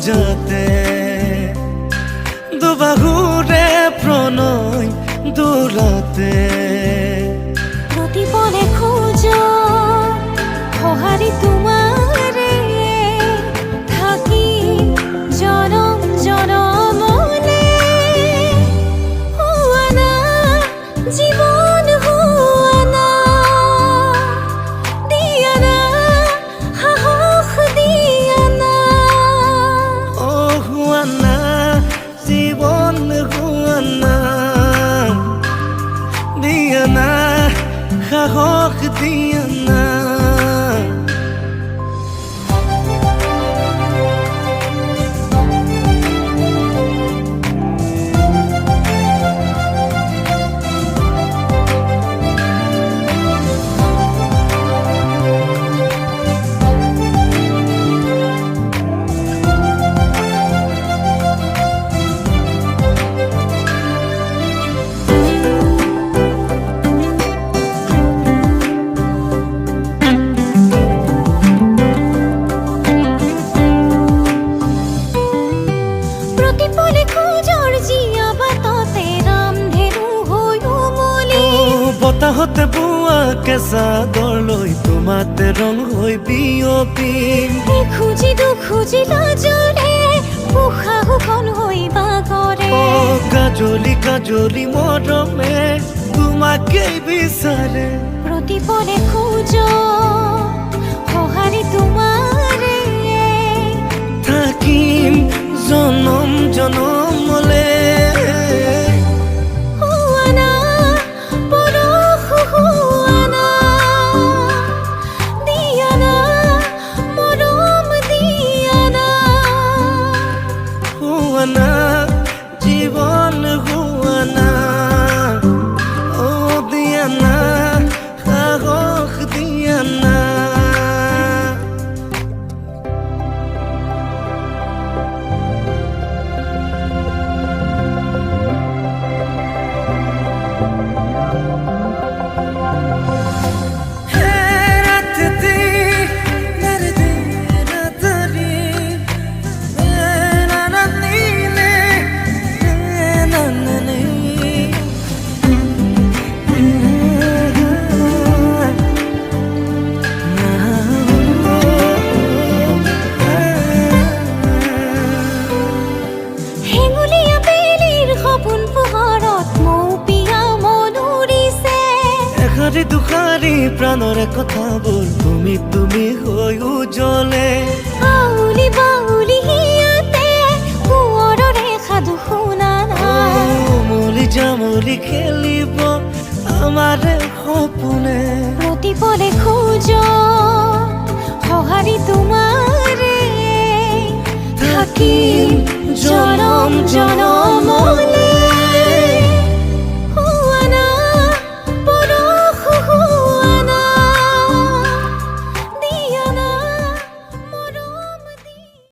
যাতে দুবাহুরে প্রণয় দোলাতে প্রতিপলে খোঁজ সঁহাৰি তোমাৰে থাকি জনম জনমলে হুৱানা জীৱন হুৱানা দিয়ানা সাহস দিয়ানা ও হুৱানা জীবন হুৱানা দিয়ানা সাহস দিয়ানা বতাহতে বোৱা কেঁচা দৰলৈ তোমাতে ৰং হৈ বিয়পিম খুজি দুখুজি লাজৰে উশাহখন হৈ বাগৰে কাজলি কাজলি মৰমে তোমাকেই বিচাৰে প্ৰতিপলে খোজ সঁহাৰি তোমাৰে থাকিম জনম জনমলে জীবন হুৱানা ও দিয়ানা সাহস দিয়ানা দুখাৰী প্ৰাণৰে কথাবোৰ তুমি তুমি হৈ উজ্বলে আউলি বাউলি হিয়াতে কোঁৱৰৰে সাধু শুনা মলি জামলি খেলিব আমাৰে সপোনে প্ৰতিপলে খোজ সঁহাৰি তোমাৰ